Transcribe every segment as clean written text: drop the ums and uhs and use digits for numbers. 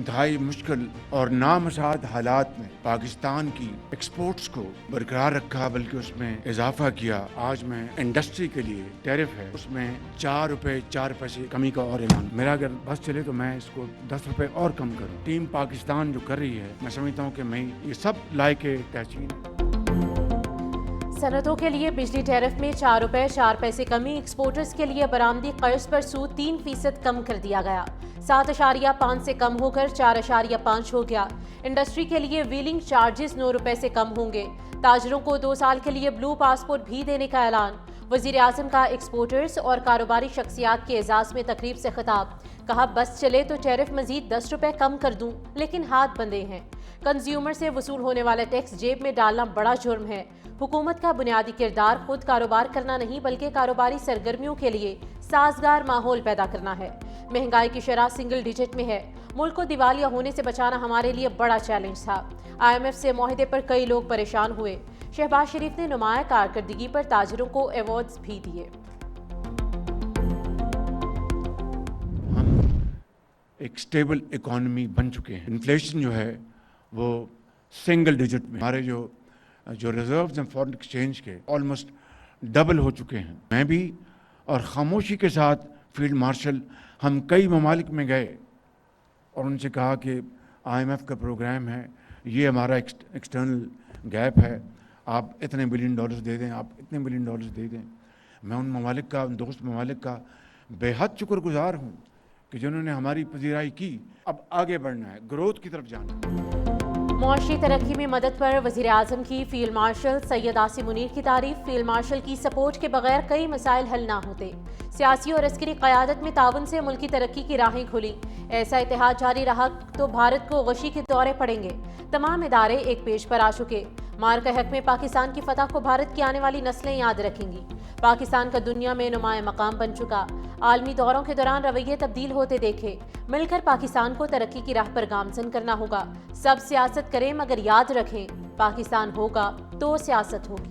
انتہائی مشکل اور نامساعد حالات میں پاکستان کی ایکسپورٹس کو برقرار رکھا، بلکہ اس میں اضافہ کیا۔ آج میں انڈسٹری کے لیے ٹیرف ہے اس میں 4 روپے 4 پیسے کمی کا اور اعلان۔ میرا اگر بس چلے تو میں اس کو 10 روپے اور کم کروں۔ ٹیم پاکستان جو کر رہی ہے، میں سمجھتا ہوں کہ میں یہ سب لائق تحسین ہے۔ صنعتوں کے لیے بجلی ٹیرف میں 4 روپے 4 پیسے کمی، ایکسپورٹرز کے لیے برآمدی قرض پر سود 3% کم کر دیا گیا، 7.5 سے کم ہو کر 4.5 ہو گیا۔ انڈسٹری کے لیے ویلنگ چارجز 9 روپے سے کم ہوں گے۔ تاجروں کو 2 سال کے لیے بلو پاسپورٹ بھی دینے کا اعلان۔ وزیر اعظم کا ایکسپورٹرز اور کاروباری شخصیات کے اعزاز میں تقریب سے خطاب، کہا بس چلے تو ٹیرف مزید 10 روپے کم کر دوں، لیکن ہاتھ بندھے ہیں۔ کنزیومر سے وصول ہونے والا ٹیکس جیب میں ڈالنا بڑا جرم ہے۔ حکومت کا بنیادی کردار خود کاروبار کرنا نہیں، بلکہ کاروباری سرگرمیوں کے لیے سازگار ماحول پیدا کرنا ہے۔ مہنگائی کی شرح سنگل ڈیجٹ میں ہے۔ ملک کو دیوالیہ ہونے سے بچانا ہمارے لیے بڑا چیلنج تھا۔ IMF سے معاہدے پر کئی لوگ پریشان ہوئے۔ شہباز شریف نے نمایاں کارکردگی پر تاجروں کو ایوارڈز بھی دیے۔ ہم ایک سٹیبل اکانومی بن چکے ہیں۔ انفلیشن جو ہے وہ سنگل ڈیجٹ میں، ہمارے جو ریزروز ہیں فارن ایکسچینج کے آلموسٹ ڈبل ہو چکے ہیں۔ میں بھی اور خاموشی کے ساتھ فیلڈ مارشل ہم کئی ممالک میں گئے اور ان سے کہا کہ IMF کا پروگرام ہے، یہ ہمارا ایکسٹرنل گیپ ہے، آپ اتنے بلین ڈالرز دے دیں، آپ اتنے بلین ڈالرز دے دیں۔ میں ان ممالک کا، ان دوست ممالک کا بے حد شکر گزار ہوں کہ جنہوں نے ہماری پذیرائی کی۔ اب آگے بڑھنا ہے، گروتھ کی طرف جانا ہے۔ معاشی ترقی میں مدد پر وزیر اعظم کی فیلڈ مارشل سید عاصم منیر کی تعریف، فیلڈ مارشل کی سپورٹ کے بغیر کئی مسائل حل نہ ہوتے۔ سیاسی اور عسکری قیادت میں تعاون سے ملکی ترقی کی راہیں کھلی۔ ایسا اتحاد جاری رہا تو بھارت کو غشی کے دورے پڑیں گے۔ تمام ادارے ایک پیج پر آ چکے۔ مار کا حق میں پاکستان کی فتح کو بھارت کی آنے والی نسلیں یاد رکھیں گی۔ پاکستان کا دنیا میں نمایاں مقام بن چکا۔ عالمی دوروں کے دوران رویے تبدیل ہوتے دیکھے۔ مل کر پاکستان کو ترقی کی راہ پر گامزن کرنا ہوگا۔ سب سیاست کریں مگر یاد رکھیں، پاکستان ہوگا تو سیاست ہوگی۔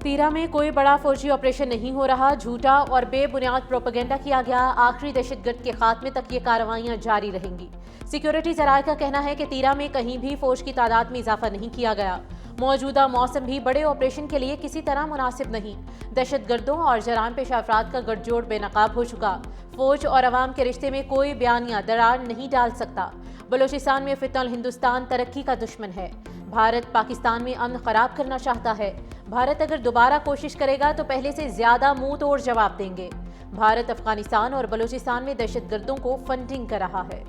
تیرا میں کوئی بڑا فوجی آپریشن نہیں ہو رہا، جھوٹا اور بے بنیاد پروپیگنڈا کیا گیا۔ آخری دہشت گرد کے خاتمے تک یہ کارروائیاں جاری رہیں گی۔ سیکیورٹی ذرائع کا کہنا ہے کہ تیرا میں کہیں بھی فوج کی تعداد میں اضافہ نہیں کیا گیا۔ موجودہ موسم بھی بڑے آپریشن کے لیے کسی طرح مناسب نہیں۔ دہشت گردوں اور جرائم پیشہ افراد کا گٹھ جوڑ بے نقاب ہو چکا۔ فوج اور عوام کے رشتے میں کوئی بیانیہ دراڑ نہیں ڈال سکتا۔ بلوچستان میں فتنہ الہندوستان ترقی کا دشمن ہے۔ بھارت پاکستان میں امن خراب کرنا چاہتا ہے۔ بھارت اگر دوبارہ کوشش کرے گا تو پہلے سے زیادہ منہ توڑ جواب دیں گے۔ بھارت افغانستان اور بلوچستان میں دہشت گردوں کو فنڈنگ کر رہا ہے۔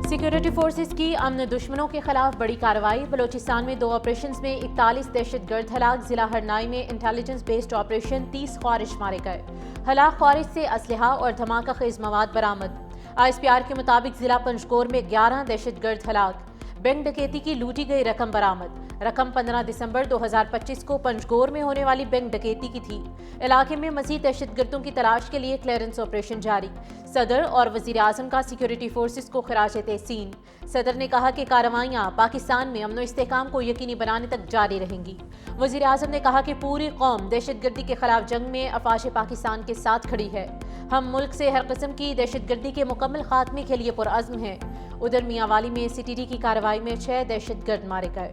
سیکیورٹی فورسز کی امن دشمنوں کے خلاف بڑی کارروائی۔ بلوچستان میں 2 آپریشنز میں 41 دہشت گرد ہلاک۔ ضلع ہرنائی میں انٹیلیجنس بیسڈ آپریشن 30 خوارج مارے گئے۔ ہلاک خوارج سے اسلحہ اور دھماکہ خیز مواد برآمد۔ ISPR کے مطابق ضلع پنجگور میں 11 دہشت گرد ہلاک۔ بینک ڈکیتی کی لوٹی گئی رقم برآمد۔ رقم 15 دسمبر 2025 کو پنجگور میں ہونے والی بینک ڈکیتی کی تھی۔ علاقے میں مزید دہشت گردوں کی تلاش کے لیے کلیئرنس آپریشن جاری۔ صدر اور وزیر اعظم کا سیکیورٹی فورسز کو خراج تحسین۔ صدر نے کہا کہ کارروائیاں پاکستان میں امن و استحکام کو یقینی بنانے تک جاری رہیں گی۔ وزیر اعظم نے کہا کہ پوری قوم دہشت گردی کے خلاف جنگ میں افواج پاکستان کے ساتھ کھڑی ہے۔ ہم ملک سے ہر قسم کی دہشت گردی کے مکمل خاتمے کے لیے پرعزم ہیں۔ ادھر میاں والی میں CTD کی کارروائی میں 6 دہشت گرد مارے گئے۔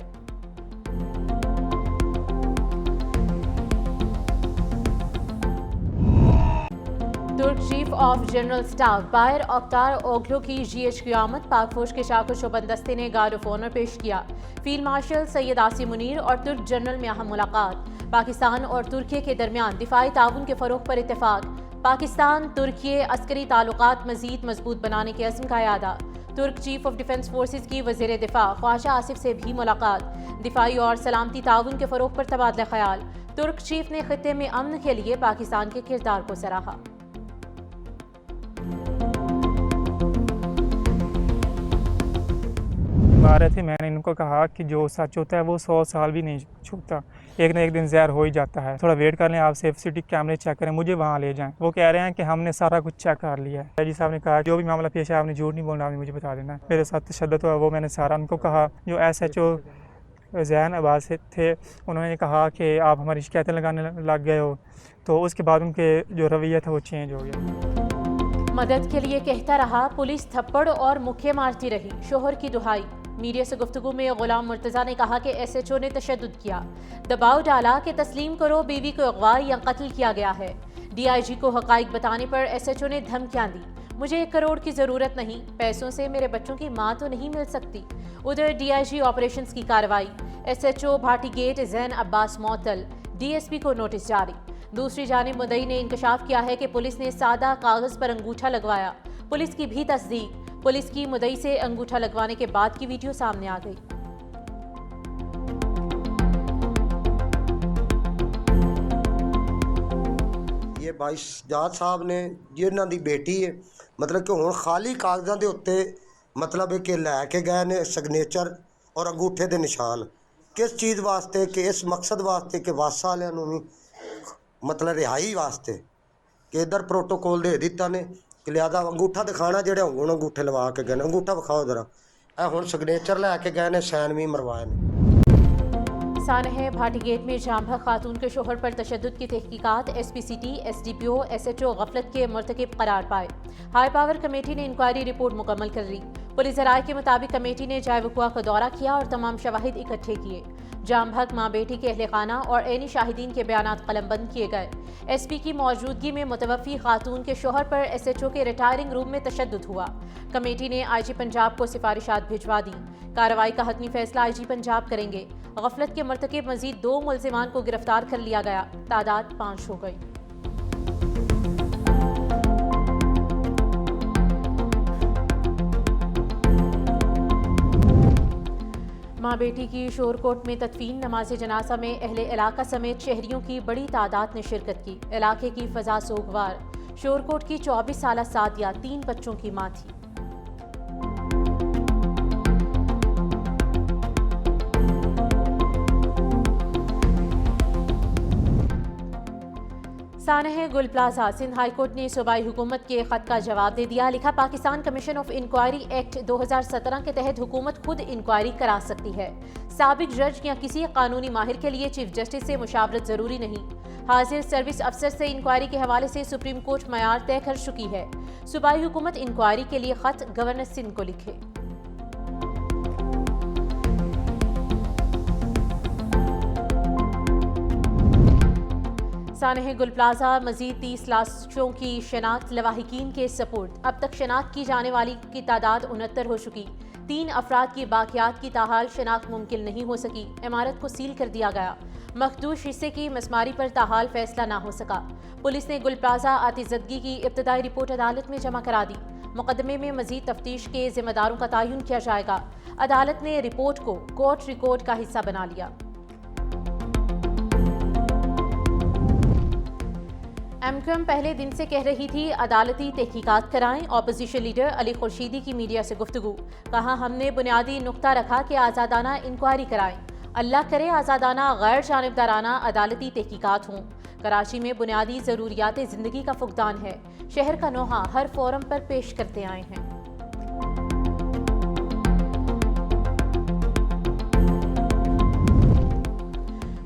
ترک چیف آف جنرل سٹاف بایر اوکتار اوگلو کی GH کی آمد۔ پاک فوج کے شاخ و شوبند دستے نے گارڈ آف آنر پیش کیا۔ فیلڈ مارشل سید عاصم منیر اور ترک جنرل میں اہم ملاقات۔ پاکستان اور ترکیے کے درمیان دفاعی تعاون کے فروغ پر اتفاق۔ پاکستان ترکیے عسکری تعلقات مزید مضبوط بنانے کے عزم کا اعادہ۔ ترک چیف آف ڈیفنس فورسز کی وزیر دفاع خواجہ آصف سے بھی ملاقات۔ دفاعی اور سلامتی تعاون کے فروغ پر تبادلہ خیال۔ ترک چیف نے خطے میں امن کے لیے پاکستان کے کردار کو سراہا۔ आ रहे थे, मैंने इनको कहा कि जो सच होता है वो 100 साल भी नहीं छूटता, एक ना एक दिन ज़हर हो ही जाता है, थोड़ा वेट कर लें, आप सेफ सिटी कैमरे चेक करें, मुझे वहाँ ले जाएं। वो कह रहे हैं कि हमने सारा कुछ चेक कर लिया है। जी साहब ने कहा जो भी मामला पेश है आपने झूठ नहीं बोलना, आपने मुझे बता देना। मेरे साथ तशद्दुद हुआ, वो मैंने सारा उनको कहा। जो SHO ज़ैन अब्बास से थे, उन्होंने कहा कि आप हमारी शिकायतें लगाने लग गए हो, तो उसके बाद उनके जो रवैया था वो चेंज हो गया। मदद के लिए कहता रहा, पुलिस थप्पड़ और मुक्के मारती रही, शोहर की दुहाई। मीडिया से गुफ्तगू में गुलाम मुर्तज़ा ने कहा कि SHO ने तशद्दुद किया, दबाव डाला कि तस्लीम करो बीवी को अगवा या कत्ल किया गया है। DIG को हक़ाइक़ बताने पर SHO ने धमकियां दी, मुझे 1 करोड़ की ज़रूरत नहीं, पैसों से मेरे बच्चों की माँ तो नहीं मिल सकती। उधर DIG ऑपरेशंस की कार्रवाई, SHO भाटी गेट ज़ैन अब्बास मौतल, DSP को नोटिस जारी। दूसरी जानिब मुद्दई ने इंकशाफ किया है कि पुलिस ने सादा कागज़ पर अंगूठा लगवाया। पुलिस की भी तस्दीक, पुलिस की मुद्दई से अंगूठा लगवाने के बाद की वीडियो सामने आ गई। ये भाई सजाद साहब ने जिन्हां दी बेटी है, मतलब कि हुण खाली कागज़ां दे उत्ते मतलब कि लैके गए ने सिग्नेचर और अंगूठे दे निशान, किस चीज़ वास्ते कि इस मकसद वास्ते कि वास वालियां नूं भी मतलब रिहाई वास्ते कि इधर प्रोटोकॉल दे दिता ने कि लिहाजा अंगूठा दिखाना, जेड़े हुण अंगूठे लवा के गए ने, अंगूठा विखाओ जरा, ए हुण सिग्नेचर लैके गए ने, सैन भी मरवाए ने। सानह भाटी गेट में जामभग खातून के शोहर पर तशद्दुद की तहकीकात, SPCT, SDPO, SHO गफलत के मुर्तकिब करार पाए। हाई पावर कमेटी ने इंक्वायरी रिपोर्ट मुकम्मल कर ली। पुलिस राय के मुताबिक कमेटी ने जाय वक़ुआ का दौरा किया और तमाम शवाहिद इकट्ठे किए। जामभग माँ बेटी के अहले खाना और ऐनी शाहिदीन के बयानात कलमबंद किए गए। SP की मौजूदगी में मुतवफ़ी खातून के शोहर पर SHO के रिटायरिंग रूम में तशद्दुद हुआ। कमेटी ने IG पंजाब को सिफारिशात भिजवा दी। कार्रवाई का हतमी फैसला IG पंजाब करेंगे। गफलत के मर्तकिब मजीद 2 मुल्जिमान को गिरफ्तार कर लिया गया, तादाद 5 हो गई। माँ बेटी की शोरकोट में तदफीन, नमाज जनाजा में अहले इलाका समेत शहरियों की बड़ी तादाद ने शिरकत की। इलाके की फ़ज़ा सोगवार। शोरकोट की 24 साला सादिया 3 बच्चों की माँ थी। सानह गुल प्लाजा, सिंध हाई कोर्ट ने सूबाई हुकूमत के खत का जवाब दे दिया। लिखा, Pakistan commission of inquiry act 2017 के तहत हुकूमत खुद इंक्वायरी करा सकती है। साबिक जज या किसी कानूनी माहिर के लिए चीफ जस्टिस से मुशावरत जरूरी नहीं। हाजिर सर्विस अफसर से इंक्वायरी के हवाले से सुप्रीम कोर्ट मयार तय कर चुकी है। सूबाई हुकूमत इंक्वायरी के लिए खत गवर्नर सिंध को लिखे। सानह गुल प्लाजा मजीद 30 लाशों की शनाख्त लवाहिकीन के सपुर्द। अब तक शनाख्त की जाने वाली की तादाद 69 हो चुकी। 3 अफराद की बाकियात की ताहाल शनाख्त मुमकिन नहीं हो सकी। इमारत को सील कर दिया गया। मखदूश हिस्से की मसमारी पर ताहाल फैसला ना हो सका। पुलिस ने गुल प्लाजा आतिशदगी की इब्तदाई रिपोर्ट अदालत में जमा करा दी। मुकदमे में मजीद तफ्तीश के जिम्मेदारों का तयन किया जाएगा। अदालत ने रिपोर्ट को कोर्ट रिकॉर्ड का हिस्सा बना लिया। MQM पहले दिन से कह रही थी अदालती तहकीकात कराएं। अपोजिशन लीडर अली खुर्शीदी की मीडिया से गुफ्तगू, कहा हमने बुनियादी नुक्ता रखा कि आज़ादाना इंक्वायरी कराएं। अल्लाह करे आज़ादाना गैर जानिबदाराना अदालती तहकीकात हों। कराची में बुनियादी ज़रूरियात ज़िंदगी का फुकदान है। शहर का नोहा हर फोरम पर पेश करते आए हैं।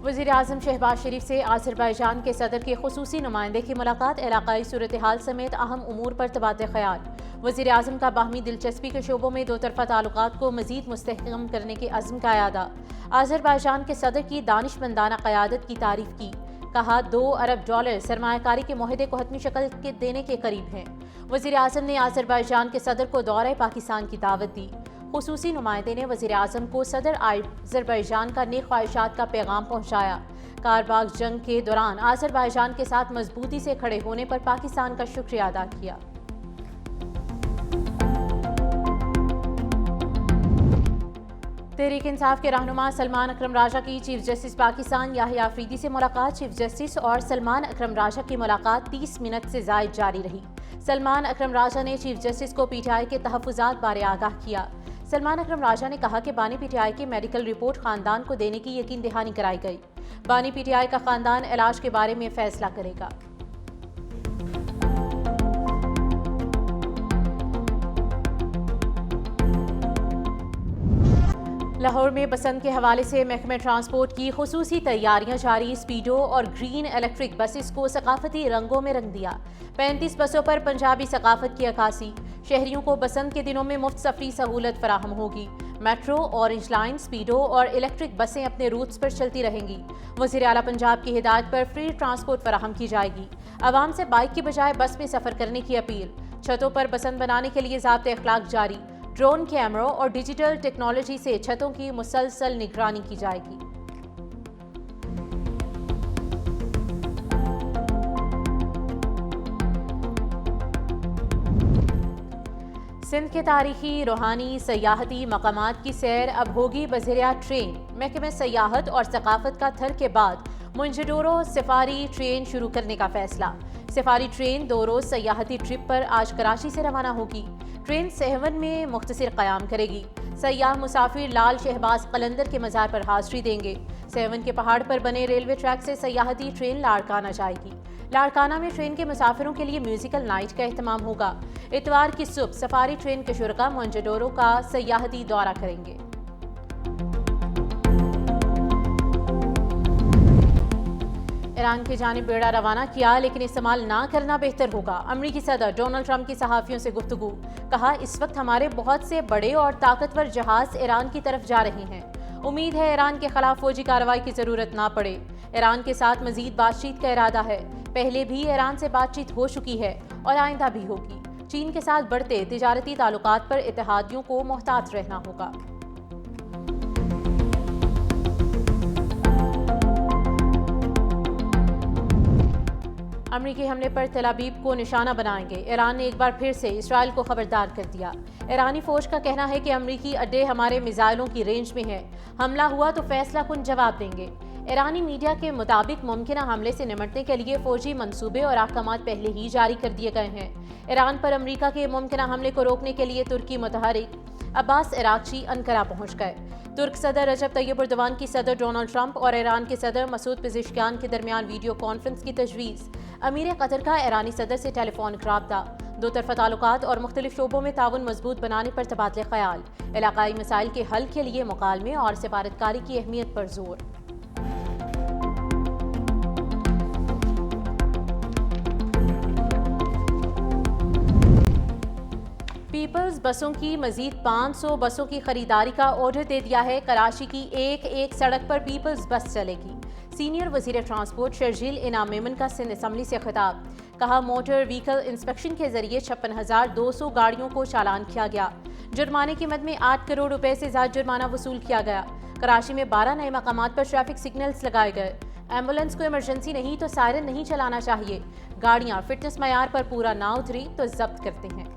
वज़ीर-ए-आज़म शहबाज शरीफ से आज़रबाईजान के सदर के खुसूसी नुमाइंदे की मुलाकात। इलाकाई सूरत हाल समेत अहम उमूर पर तबादले ख्याल। वज़ीर-ए-आज़म का बाहमी दिलचस्पी के शोबों में दो तरफ़ा ताल्लुकात को मज़ीद मुस्तहकम करने के अज़्म का यादा। आज़रबाईजान के सदर की दानिशमंदाना क़यादत की तारीफ़ की। कहा $2 अरब सरमायाकारी के मुआहदे को हतमी शक्ल देने के करीब हैं। वज़ीर-ए-आज़म ने आज़रबाईजान के सदर को दौरे पाकिस्तान की दावत दी। खुसूसी नुमाइंदे ने वज़ीर-ए-आज़म को सदर आज़रबाईजान का नेक ख्वाहिशात का पैगाम पहुँचाया। कारबाग जंग के दौरान आज़रबाईजान के साथ मजबूती से खड़े होने पर पाकिस्तान का शुक्रिया अदा किया। तहरीक इंसाफ के रहनुमा सलमान अकरम राजा की चीफ जस्टिस पाकिस्तान याहिया अफरीदी से मुलाकात। चीफ जस्टिस और सलमान अकरम राजा की मुलाकात 30 मिनट से ज़ायद जारी रही। सलमान अकरम राजा ने चीफ जस्टिस को PTI के तहफ़्फ़ुज़ात बारे आगाह किया। सलमान अकरम राजा ने कहा कि बानी पीटीआई की मेडिकल रिपोर्ट खानदान को देने की यकीन दहानी कराई गई। बानी पीटीआई का खानदान इलाज के बारे में फैसला करेगा। लाहौर में बसंत के हवाले से महकमे ट्रांसपोर्ट की खुसूसी तैयारियां जारी। स्पीडो और ग्रीन इलेक्ट्रिक बसेस को सकाफती रंगों में रंग दिया। 35 बसों पर पंजाबी सकाफत की अक्कासी। शहरियों को बसंत के दिनों में मुफ्त सफरी सहूलत फराहम होगी। मेट्रो, ऑरेंज लाइन, स्पीडो और इलेक्ट्रिक बसें अपने रूट्स पर चलती रहेंगी। वज़ीर आला पंजाब की हिदायत पर फ्री ट्रांसपोर्ट फराहम की जाएगी। आवाम से बाइक की बजाय बस में सफ़र करने की अपील। छतों पर बसंत बनाने के लिए ज़ाब्ते अखलाक जारी। ड्रोन कैमरों और डिजिटल टेक्नोलॉजी से छतों की मुसलसल निगरानी की जाएगी। सिंध के तारीखी, रूहानी, सयाहती मकामात की सैर अब होगी बज़रिया ट्रेन। महकमे सयाहत और सकाफत का थर के बाद मुंजडोरो सफारी ट्रेन शुरू करने का फैसला। सफारी ट्रेन 2 रोज़ सयाहती ट्रिप पर आज कराची से रवाना होगी। ट्रेन सेहवन में मुख्तसर क़याम करेगी। सयाह मुसाफिर लाल शहबाज कलंदर के मज़ार पर हाज़री देंगे। सेहवन के पहाड़ पर बने रेलवे ट्रैक से सयाहती ट्रेन लाड़काना जाएगी। लाड़काना में ट्रेन के मुसाफिरों के लिए म्यूजिकल नाइट का एहतमाम होगा। इतवार की सुबह सफारी ट्रेन के शुरका मोंजडोरो का सयाहती दौरा करेंगे। ईरान की जानिब बेड़ा रवाना किया, लेकिन इस्तेमाल ना करना बेहतर होगा। अमरीकी सदर डोनाल्ड ट्रंप की सहाफ़ियों से गुफ्तगू। कहा, इस वक्त हमारे बहुत से बड़े और ताकतवर जहाज ईरान की तरफ जा रहे हैं। उम्मीद है ईरान के खिलाफ फौजी कार्रवाई की ज़रूरत ना पड़े। ईरान के साथ मजीद बातचीत का इरादा है। पहले भी ईरान से बातचीत हो चुकी है और आइंदा भी होगी। चीन के साथ बढ़ते तिजारती ताल्लुकात पर इत्तेहादियों को मोहतात रहना होगा। अमरीकी हमले पर तेल अवीव को निशाना बनाएंगे। ईरान ने एक बार फिर से इसराइल को खबरदार कर दिया। ईरानी फौज का कहना है कि अमरीकी अड्डे हमारे मिसाइलों की रेंज में हैं। हमला हुआ तो फैसला कुन जवाब देंगे। ईरानी मीडिया के मुताबिक मुमकिना हमले से निपटने के लिए फौजी मंसूबे और अहकामात पहले ही जारी कर दिए गए हैं। ईरान पर अमरीका के मुमकिना हमले को रोकने के लिए तुर्की मुतहरिक अब्बास इराक्ची अंकारा पहुंच गए। तुर्क सदर रजब तैयब एर्दोगान की सदर डोनाल्ड ट्रंप और ईरान के सदर मसूद पेज़ेश्कियान के दरमियान वीडियो कॉन्फ्रेंस की तजवीज़। अमीर कतर का ईरानी सदर से टेलीफोनिक राब्ता। दो तरफ़ा ताल्लुकात और मुख्तलिफ शोबों में ताउन मजबूत बनाने पर तबादले ख्याल। इलाकाई मसाइल के हल के लिए मुकालमे और सिफारतकारी की अहमियत पर जोर। पीपल्स बसों की मजीद 500 बसों की खरीदारी का ऑर्डर दे दिया है। कराची की एक सड़क पर पीपल्स बस चलेगी। सीनियर वजीर ट्रांसपोर्ट शर्जील इनाम मेमन का सिंध असम्बली से खिताब। कहा, मोटर व्हीकल इंस्पेक्शन के जरिए 56,200 गाड़ियों को चालान किया गया। जुर्माने की मद में 8 करोड़ रुपए से ज्यादा जुर्माना वसूल किया गया। कराची में 12 नए मकामात पर ट्रैफिक सिग्नल्स लगाए गए। एम्बुलेंस को इमरजेंसी नहीं तो सायरन नहीं चलाना चाहिए। गाड़ियां फिटनेस मयार पर पूरा ना उतरी तो जब्त करते हैं।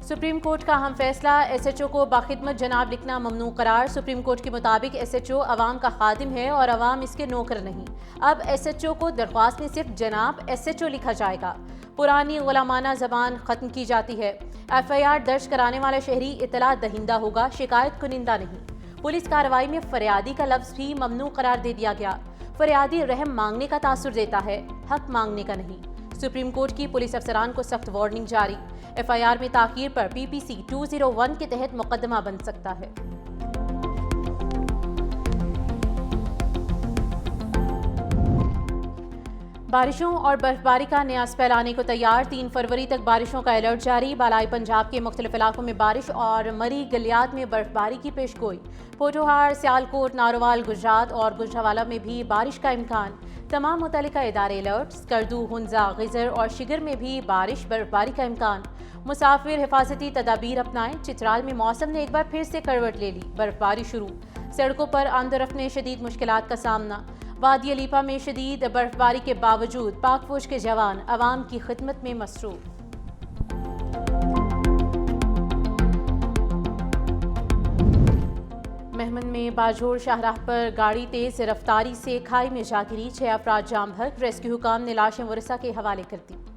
सुप्रीम कोर्ट का अहम फैसला। एसएचओ को बाखिदमत जनाब लिखना ममनू करार। सुप्रीम कोर्ट के मुताबिक एसएचओ अवाम का खादिम है और अवाम इसके नौकर नहीं। अब एसएचओ को दरख्वास्त में सिर्फ जनाब एसएचओ लिखा जाएगा। पुरानी गुलामाना जबान खत्म की जाती है। एफआईआर दर्ज कराने वाला शहरी इतला दहिंदा होगा, शिकायत कुनिंदा नहीं। पुलिस कार्रवाई में फरियादी का लफ्ज भी ममनू करार दे दिया गया। फरियादी रहम मांगने का तासुर देता है, हक मांगने का नहीं। सुप्रीम कोर्ट की पुलिस अफसरान को सख्त वार्निंग जारी। एफआईआर में ताखीर पर पीपीसी 201 के तहत मुकदमा बन सकता है। बारिशों और बर्फबारी का न्यास फैलाने को तैयार। 3 फरवरी तक बारिशों का अलर्ट जारी। बालाई पंजाब के मुख्तलिफ इलाकों में बारिश और मरी गलियात में बर्फबारी की पेशगोई। पोठोहार, सियालकोट, नारोवाल, गुजरात और गुजरावाला में भी बारिश का इम्कान। तमाम मुतल्लिका इदारे अलर्ट। स्कर्दू, हुंजा, गिजर और शिगर में भी बारिश बर्फबारी का इम्कान। मुसाफिर हिफाजती तदाबीर अपनाएं। चित्राल में मौसम ने एक बार फिर से करवट ले ली। बर्फबारी शुरू। सड़कों पर आमदरफ्त में शदीद मुश्किलात का सामना। वादी अलीपा में शदीद बर्फबारी के बावजूद पाक फौज के जवान अवाम की खिदमत में मसरूफ। महमद में बाजोर शाहराह पर गाड़ी तेज रफ्तारी से खाई में जा गिरी। 6 अफराद जाम बहक। रेस्क्यू हुकाम ने लाशें वरिसा के हवाले कर दी।